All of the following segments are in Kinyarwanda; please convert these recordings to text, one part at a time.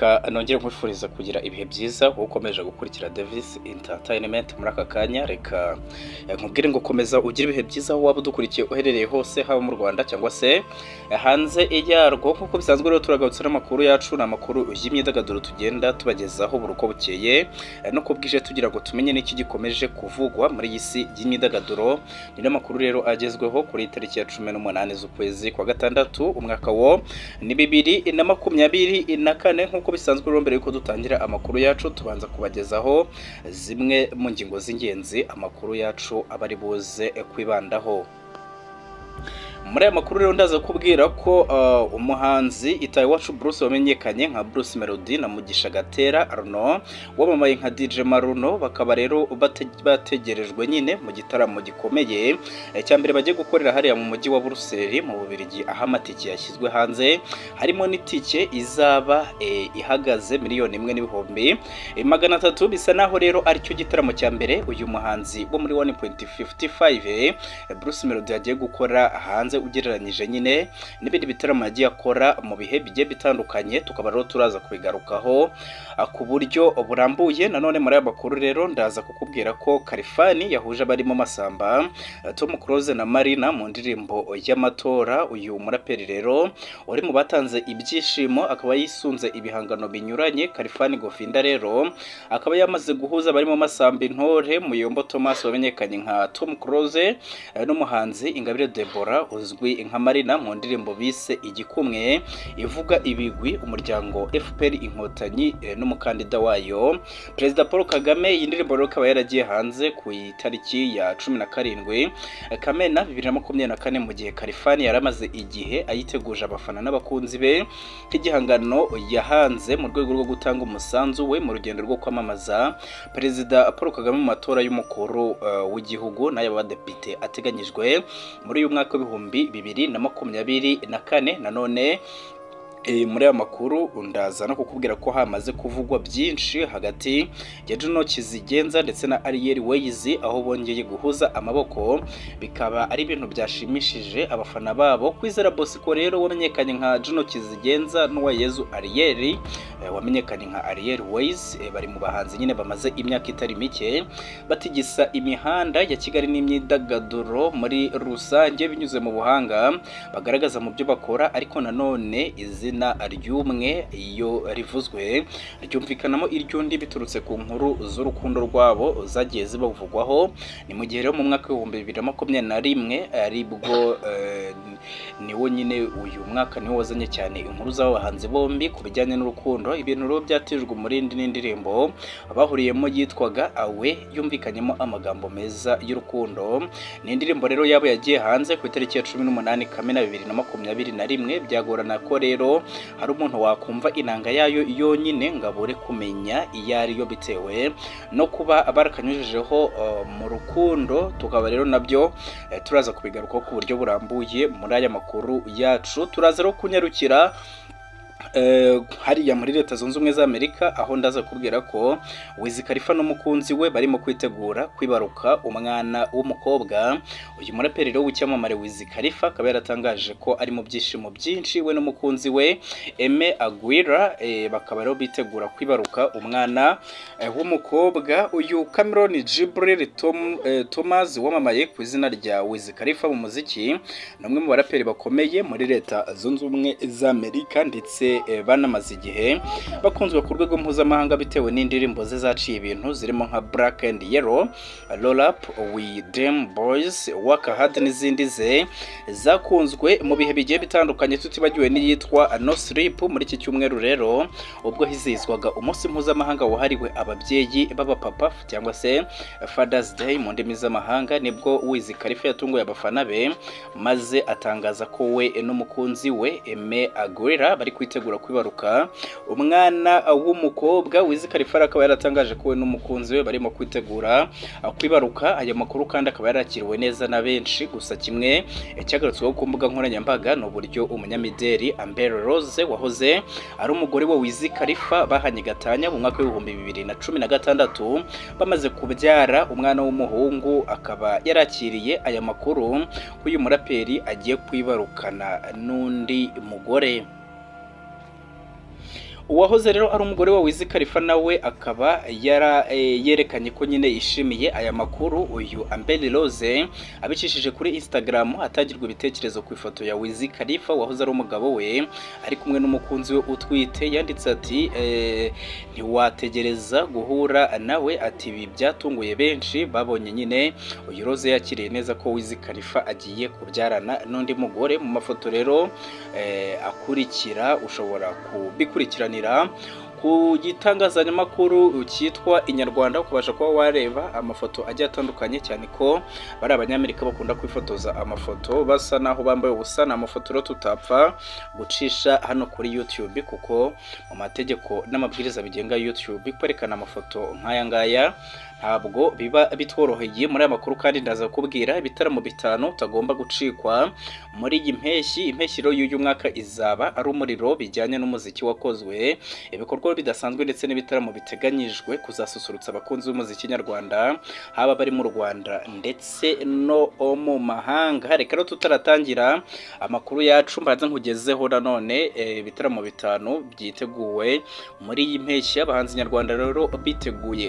reka nongere nkwifuriza kugira ibihe byiza wowe ukomeje gukurikira Davis Entertainment muri aka kanya. Reka nkubwire ngo komeza ugire ibihe byiza aho waba udukurikiye uherereye hose, haba mu Rwanda cyangwa se hanze yarwo. Nk'uko bisanzwe rero turagarutse n'amakuru yacu, n'amakuru y'imyidagaduro tugenda tubagezaho buri uko bukeye no kubwije, tugira ngo tumenye n'iki gikomeje kuvugwa muri iyi si y'imyidagaduro. Ni n'amakuru rero agezweho kuri tariki ya 18 z'ukwezi kwa gatandatu umwaka wo ni 2024. Nk'uko bisanzwe rero mbere yuko dutangira amakuru yacu tubanza kubagezaho zimwe mu ngingo z'ingenzi amakuru yacu abari buze kwibandaho. Muri aya makuru rero ndaza kubwira ko umuhanzi Itayiwacu Bruce wamenyekanye nka Bruce Melody na Mugisha Gatera Arno wamamaye nka DJ Maruno bakaba rero bategerejwe nyine mu gitaramo gikomeye cyambere bagiye gukorera hariya mu mujyi wa Buruseli mu Bubiligi, aho amatike yashyizwe hanze harimo n'itike izaba ihagaze $1,300,000. Bisa naho rero ari cyo gitaramo cyambere uyu muhanzi wo muri 1.55 Bruce Melody yagiye gukora hanze ugereranyije nyine n'ibindi bitaramo yagiye akora mu bihe bigiye bitandukanye. Tukaba rero turaza kubigarukaho ku buryo burambuye. Nanone muri aya makuru rero ndaza kukubwira ko Kalifani yahuje abarimo Masamba, Tom Close na Marina mu ndirimbo y'amatora. Uyu muraperi rero uri mu batanze ibyishimo akaba yisunze ibihangano binyuranye. Kalifani Gofinda rero akaba yamaze guhuza abarimo Masamba Intore, Muyombo Thomas wamenyekanye nka Tom Close n'umuhanzi Ingabire Deborah uzwi nka Marina mu ndirimbo bise Igikumwe ivuga ibigwi umuryango FPR Inkotanyi n'umukandida wayo Perezida Paul Kagame. Iyi ndirimbo rero ikaba yaragiye hanze ku itariki ya 17 Kamena 2024 mu gihe Kalifani yaramaze igihe ayiteguje abafana n'abakunzi be nk'igihangano yahanze mu rwego rwo gutanga umusanzu we mu rugendo rwo kwamamaza Perezida Paul Kagame mu matora y'umukuru w'igihugu n'ay'abadepite ateganyijwe muri uyu mwaka w'2024. Nanone muri aya makuru ndaza no kukubwira ko hamaze kuvugwa byinshi hagati ya Juno Kizigenza ndetse na Ariel Ways, aho bongeye guhuza amaboko bikaba ari ibintu byashimishije abafana babo. Kwizera Bosco rero wamenyekanye nka Juno Kizigenza n'Uwayezu Ariel wamenyekanye nka Ariel Ways bari mu bahanzi nyine bamaze imyaka itari mike batigisa imihanda ya Kigali n'imyidagaduro muri rusange binyuze mu buhanga bagaragaza mu byo bakora. Ariko nanone izina ry'umwe iyo rivuzwe ryumvikanamo iryundi biturutse ku nkuru z'urukundo rwabo zagiye zibavugwaho. Ni mu gihe rero mu mwaka wa 2021 aribwo niwo nyine uyu mwaka niwo wazanye cyane inkuru z'abo bahanzi bombi ku bijyanye n'urukundo. Ibintu rero byatijwe umurindi n'indirimbo bahuriyemo yitwaga Awe yumvikanyemo amagambo meza y'urukundo. Ni indirimbo rero yabo yagiye hanze ku itariki ya 18 Kamena 2021. Byagorana ko rero hari umuntu wakumva inanga yayo yonyine ngabure kumenya iyo ari yo bitewe no kuba barakanyujijeho mu rukundo. Tukaba rero nabyo turaza kubigarukaho ku buryo burambuye muri aya makuru yacu. Turaza rero kunyarukira hariya muri Leta Zunze Ubumwe za Amerika, aho ndaza kubwira ko Wiz Khalifa n'umukunzi we barimo kwitegura kwibaruka umwana w'umukobwa. Uyu muraperi rero w'icyamamare Wiz Khalifa akaba yaratangaje ko ari mu byishimo byinshi we n'umukunzi we Eme Aguilera bakaba rero bitegura kwibaruka umwana w'umukobwa. Uyu Cameron Jibril Thomas wamamaye ku izina rya Wiz Khalifa mu muziki ni umwe mu baraperi bakomeye muri Leta Zunze Ubumwe za Amerika, ndetse banamaze igihe bakunzwe ku rwego mpuzamahanga bitewe n'indirimbo ze zaciye ibintu zirimo nka Black and Yellow, Roll Up with Them Boys, Work Hard n'izindi ze zakunzwe mu bihe bigiye bitandukanye, tutibagiwe n'iyitwa No Sleep. Muri iki cyumweru rero ubwo hizihizwaga umunsi mpuzamahanga wahariwe ababyeyi b'abapapa cyangwa se Father's Day mu ndimi z'amahanga, nibwo Wiz Khalifa yatunguye abafana be maze atangaza ko we n'umukunzi we Eme Aguilera bari kwitegura kwibaruka umwana w'umukobwa. Wiz Khalifa akaba yaratangaje ko we n'umukunzi we barimo kwitegura kwibaruka. Aya makuru kandi akaba yarakiriwe neza na benshi, gusa kimwe cyagarutsweho ku mbuga nkoranyambaga ni uburyo umunyamideli Amber Rose wahoze ari umugore wa Wiz Khalifa bahanye gatanya mu mwaka w'2016 bamaze kubyara umwana w'umuhungu. Akaba yarakiriye aya makuru ko uyu muraperi agiye kwibarukana n'undi mugore. uwahoze rero ari umugore wa Wiz Khalifa nawe akaba yerekanye ko nyine yishimiye aya makuru. Uyu Amber Rose abicishije kuri Instagram atagirwa ibitekerezo ku ifoto ya Wiz Khalifa wahoze ari umugabo we ari kumwe n'umukunzi we utwite, yanditse ati ntiwategereza guhura nawe, ati ibi byatunguye benshi babonye nyine uyu Rose yakiriye neza ko Wiz Khalifa agiye kubyarana n'undi mugore. Mu mafoto rero akurikira ushobora kubikurikiranira ku gitangazamakuru cyitwa Inyarwanda, ukabasha kuba wareba amafoto agiye atandukanye, cyane ko bari abanyamerika bakunda kwifotoza amafoto basa naho bambaye ubusa. Ni amafoto rero tutapfa gucisha hano kuri YouTube kuko mu mategeko n'amabwiriza bigenga YouTube kwerekana amafoto nk'aya ngaya ntabwo biba bitworoheye muri aya makuru. Kandi ndaza kubwira ibitaramo 5 utagomba gucikwa muri iyi impeshyi rero y'uyu mwaka izaba ari umuriro bijyanye n'umuziki wakozwe, ibikorwa bidasanzwe ndetse n'ibitaramo biteganyijwe kuzasusurutsa abakunzi b'umuziki nyarwanda haba bari mu Rwanda ndetse no mu mahanga. Reka rero tutaratangira amakuru yacu mbanza nkugezeho nanone ibitaramo 5 byiteguwe muri iyi impeshyi. Abahanzi nyarwanda rero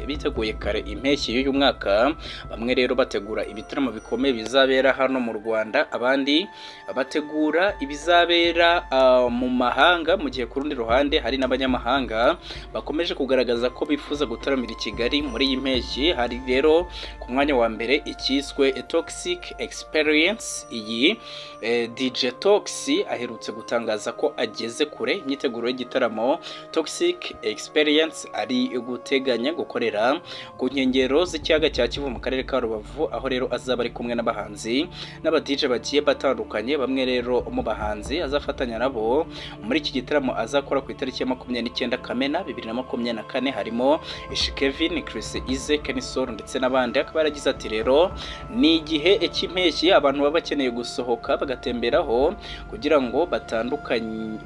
biteguye kare impeshyi y'uyu mwaka, bamwe rero bategura ibitaramo bikomeye bizabera hano mu Rwanda, abandi bategura ibizabera mu mahanga, mu gihe ku rundi ruhande hari n'abanyamahanga bakomeje kugaragaza ko bifuza gutaramira i Kigali muri iyi mpeshyi. Hari rero ku mwanya wa mbere ikiswe Toxic Experience. Iyi DJ Tox aherutse gutangaza ko ageze kure imyiteguro y'igitaramo Toxic Experience ari guteganya gukorera ku nkengero z'ikiyaga cya Kivu mu karere ka Rubavu, aho rero azaba ari kumwe n'abahanzi n'aba DJ bagiye batandukanye. Bamwe rero mu bahanzi azafatanya nabo muri iki gitaramo azakora ku itariki ya 29 Kamena 2024 harimo Kevin, Chris Ize, Kenisol ndetse n'abandi. Akaba yaragize ati rero ni igihe cy'impeshyi abantu baba bakeneye gusohoka bagatemberaho kugira ngo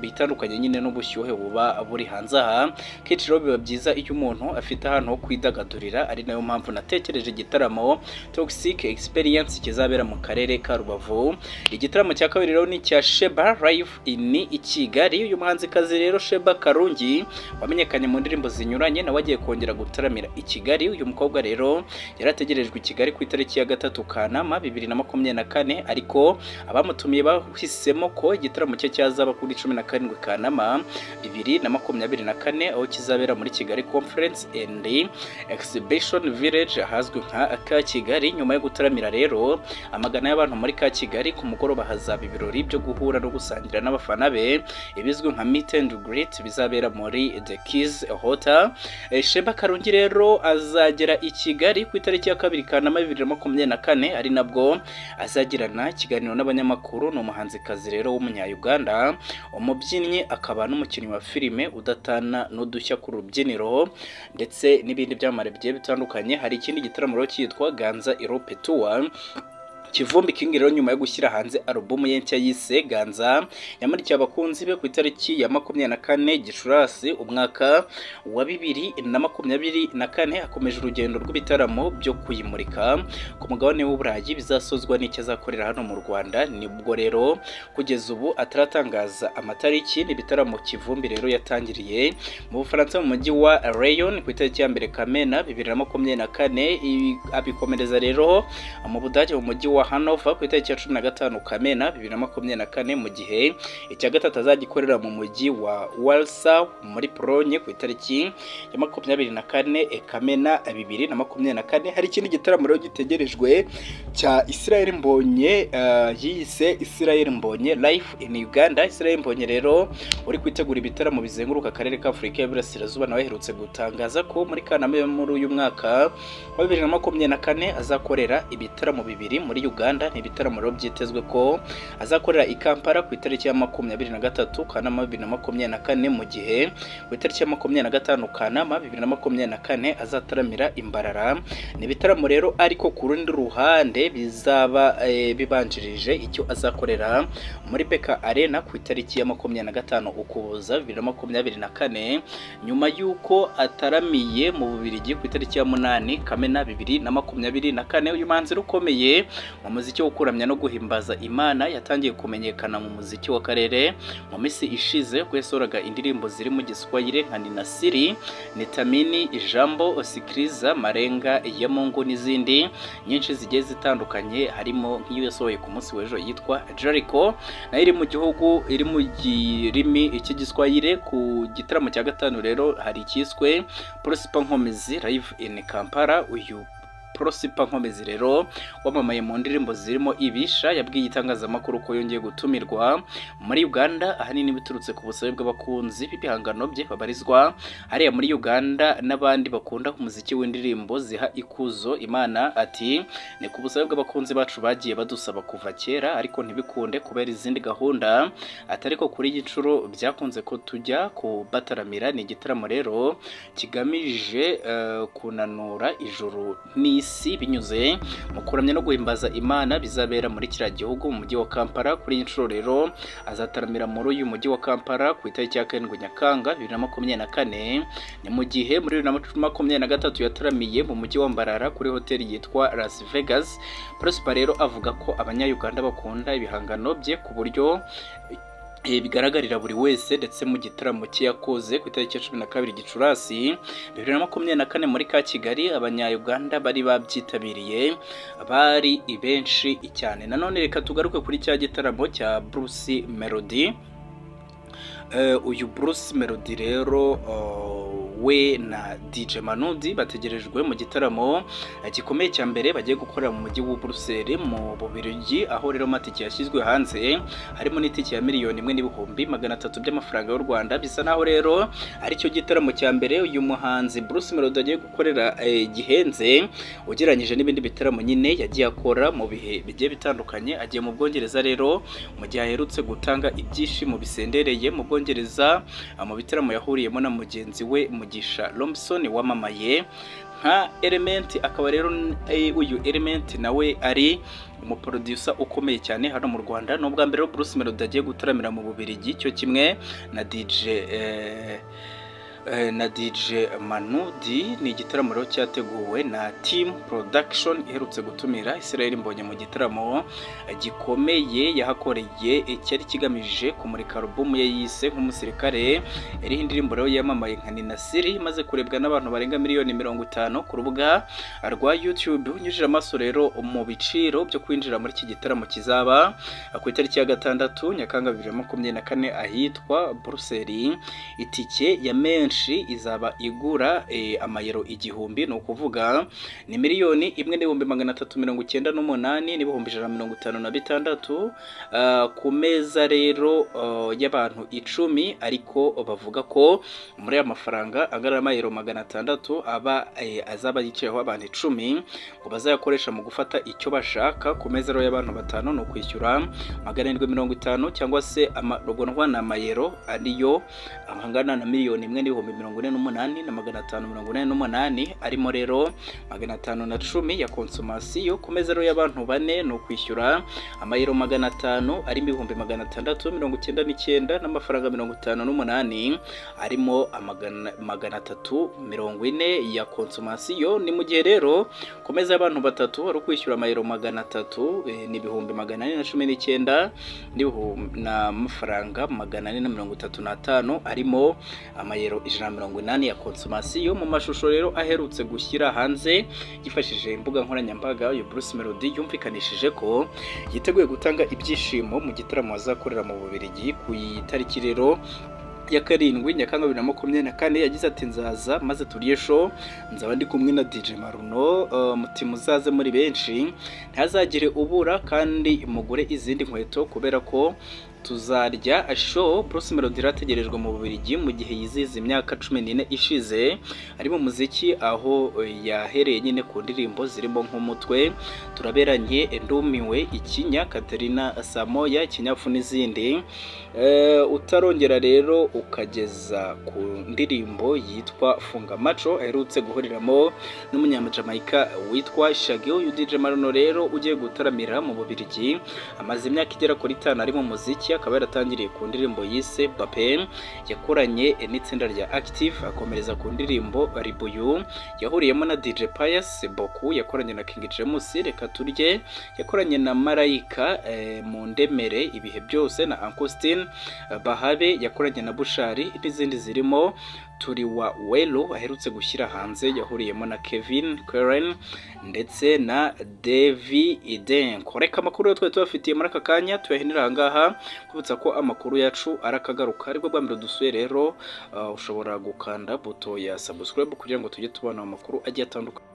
bitandukanye nyine n'ubushyuhe buba buri hanze aha. Kiciro biba byiza iyo umuntu afite ahantu ho kwidagadurira, ari nayo mpamvu natekereje igitaramo Toxic Experience kizabera mu karere ka Rubavu. Igitaramo cya kabiri rero ni cya Sheba Live in Kigali. Uyu muhanzikazi rero Sheba Karungi wamenyekanye mu ndirimbo zinyuranye nawe agiye kongera gutaramira i Kigali. Uyu mukobwa rero yarategerejwe i Kigali ku itariki ya 3 Kanama 2024, ariko abamutumiye bahisemo ko igitaramo cye cyazaba kuri 17 Kanama 2024 aho kizabera muri Kigali Conference and Exhibition Village ahazwi nka ka Kigali. Nyuma yo gutaramira rero amagana y'abantu muri ka Kigali, ku mugoroba hazaba ibirori byo guhura no gusangira n'abafana be ibizwi nka meet and greet bizabera muri The Keys Hotel. Sheba Karungi rero azagera i Kigali ku itariki ya 2 Kanama 2024, ari nabwo azagirana ikiganiro n'abanyamakuru. Ni umuhanzikazi rero w'umunya-Uganda, umubyinnyi akaba n'umukinnyi wa filime udatana n'udushya ku rubyiniro ndetse n'ibindi byamamare bigiye bitandukanye. Hari ikindi gitaramo rero cyitwa Ganza Europe Tour Kivumbi King rero nyuma yo gushyira hanze album ye nshya yise Ganza yamurikiye abakunzi be ku itariki ya 24 Gicurasi umwaka wa 2024. Akomeje urugendo rw'ibitaramo byo kuyimurika ku mugabane w'Uburayi bizasozwa n'icyo azakorera hano mu Rwanda. Nibwo rero kugeza ubu ataratangaza amatariki. Ibitaramo Kivumbi rero yatangiriye mu Bufaransa mu mujyi wa Lyon ku itariki ya 2 Kamena 2024, abikomereza rero mu Budage mu mujyi wa Hanover ku itariki ya 15 Kamena 2024, mu gihe icya gatatu azagikorera mu mujyi wa Warsaw muri Pologne ku itariki ya 24 Kamena 2024. Hari ikindi gitaramo rero gitegerejwe cya Israel Mbonye yise Israel Mbonye Live in Uganda. Israel Mbonye rero uri kwitegura ibitaramo bizenguruka akarere ka Afurika y'Iburasirazuba nawe aherutse gutangaza ko muri Kanama muri uyu mwaka wa 2024 azakorera ibitaramo 2 muri Uganda. Ni ibitaramo rero byitezwe ko azakorera i Kampala ku itariki ya 23 Kanama 2024, mu gihe ku itariki ya 25 Kanama 2024 azataramira Imbarara. Ni ibitaramo rero ariko ku rundi ruhande bizaba bibanjirije icyo azakorera muri Beka Arena ku itariki ya 25 Ukuboza 2024, nyuma yuko ataramiye mu Bubiligi ku itariki ya 8 Kamena 2024. Uyu manzi rukomeye mu muziki wo kuramya no guhimbaza Imana yatangiye kumenyekana mu muziki w'akarere mu minsi ishize ubwo yasohoraga indirimbo ziri mu Giswahili nka Nina Siri, Nitamini, Ijambo, Osikiliza, Marenga ya Mungu n'izindi nyinshi zigiye zitandukanye, harimo nk'iyo yasohoye ku munsi w'ejo yitwa Jericho, nayo iri mu gihugu iri mu kirimi iki Giswahili. Ku gitaramo cya gatanu rero hari ikiswe Prosper Nkomezi Live in Kampala. Uyu Prosper Nkomezi rero wamamaye mu ndirimbo zirimo Ibisha yabwiye itangazamakuru ko yongeye gutumirwa muri Uganda, ahanini biturutse ku busabe bw'abakunzi b'ibihangano bye babarizwa hariya muri Uganda n'abandi bakunda umuziki w'indirimbo ziha ikuzo Imana. Ati ni ku busabe bw'abakunzi bacu bagiye badusaba kuva kera ariko ntibikunde kubera izindi gahunda, atari ko kuri gicuro byakunze ko tujya kubataramira. Ni igitaramo rero kigamije kunanura ijuru n'isi binyuze mu kuramya no guhimbaza Imana, bizabera muri kiriya gihugu mu mujyi wa Kampala. Kuri inshuro rero azataramira muri uyu mujyi wa Kampala ku itariki ya 7 Nyakanga 2024, ni mu gihe muri 2023 yataramiye mu mujyi wa Mbarara kuri hoteli yitwa Las Vegas. Prosper rero avuga ko abanya-Uganda bakunda ibihangano bye ku buryo bigaragarira buri wese, ndetse mu gitaramo cye yakoze ku itariki ya 12 Gicurasi 2024 muri ka Kigali, abanya-Uganda bari babyitabiriye bari benshi cyane. Nanone reka tugaruke kuri cya gitaramo cya Bruce Melody. Uyu Bruce Melody rero we na DJ Manudi bategerejwe mu gitaramo gikomeye cya mbere bagiye gukorera mu mujyi wa Bruxelles mu Bubiligi, aho rero matike yashyizwe hanze harimo n'itike ya $1,300,000 by'amafaranga y'u Rwanda. Bisa naho rero ari cyo gitaramo cya mbere uyu muhanzi Bruce Melody agiye gukorera gihenze ugereranyije n'ibindi bitaramo nyine yagiye akora mu bihe bigiye bitandukanye. Agiye mu Bwongereza rero mu gihe aherutse gutanga ibyishimo bisendereye mu Bwongereza mu bitaramo yahuriyemo na mugenzi we Mugisha Lomson wamamaye nka Element. Akaba rero uyu Element nawe ari umuproducer ukomeye cyane hano mu Rwanda. No bwa mbere Bruce Melody agiye gutaramira mu Bubiligi, cyo kimwe na DJ Manudi. Ni igitaramo rero cyateguwe na Team Production iherutse gutumira Israel Mbonye mu gitaramo gikomeye yahakoreye cyari kigamije kumurika album ye yise nk'umusirikare. Iri indirimbo rero yamamaye nka Nina Siri, maze kurebwa n'abantu barenga miliyoni 50 ku rubuga rwa YouTube. Unyujije amaso rero mu biciro byo kwinjira muri iki gitaramo kizaba ku itariki ya 6 Nyakanga 2024 ahitwa Bruxelles. Itike ya menshi izaba igura amayero 1000, no kuvuga ni $1,398,000 n'ibihumbi 156 ku meza rero y'abantu 10, ariko bavuga ko muri aya mafaranga angana n'amayero 600 aba azaba yicayeho abantu 10 ngo bazayakoresha mu gufata icyo bashaka. Ku meza rero y'abantu 5 no kwishyura $750 cyangwa se amarogonwa na mayero ariyo angana na $1,48,548, arimo rero 510 ya konsumasiyo. Ku meza rero y'abantu 4 no kwishyura amayero 500 arimo $699 n'amafaranga 58 arimo 340 ya konsumasiyo. Ni mu gihe rero ku meza y'abantu 3 ari kwishyura amayero 300 ni $419 n'amafaranga 435 arimo amayero 180 ya konsumasiyo. Mu mashusho rero aherutse gushyira hanze yifashishije imbuga nkoranyambaga, uyu Bruce Melody yumvikanishije ko yiteguye gutanga ibyishimo mu gitaramo azakorera mu Bubiligi ku itariki rero ya 7 Nyakanga 2024. Yagize ati nzaza maze turiye show, nzaba ndi kumwe na DJ Maruno, mutima uzaze muri benshi ntazagire ubura kandi mugure izindi nkweto kubera ko tuzarya show. Bruce Melody rategerejwe mu Bubiligi mu gihe yiziza imyaka 14 ishize ari mu muziki, aho yahereye nyine ku ndirimbo zirimo nk'umutwe, turaberanye, ndumiwe, ikinya, Katerina Samoya, ikinyafu n'izindi. Utarongera rero ukageza ku ndirimbo yitwa Funga Macho aherutse guhuriramo n'umunyamajamaika witwa Shaggy. Uyu DJ Maruno rero ugiye gutaramira mu Bubiligi amaze imyaka igera kuri 5 ari mu muziki, umuziki akaba yaratangiriye ku ndirimbo yise Bape yakoranye n'itsinda rya Active, akomereza ku ndirimbo Ribuyu yahuriyemo na DJ Pius, Boku yakoranye na King James, Reka Turye yakoranye na Marayika, mu ndemere ibihe byose na Ankostin, Bahabe yakoranye na Bushari n'izindi zirimo Turi wa Welo aherutse gushyira hanze yahuriyemo na Kevin Karen ndetse na Devi Eden. Koreka amakuru yo twari tubafitiye muri aka kanya tuyahinira aha ngaha, kubutsa ko amakuru yacu arakagaruka ariko bwa mbere dusuye rero ushobora gukanda buto ya subscribe kugira ngo tujye tubona amakuru agiye atandukanye.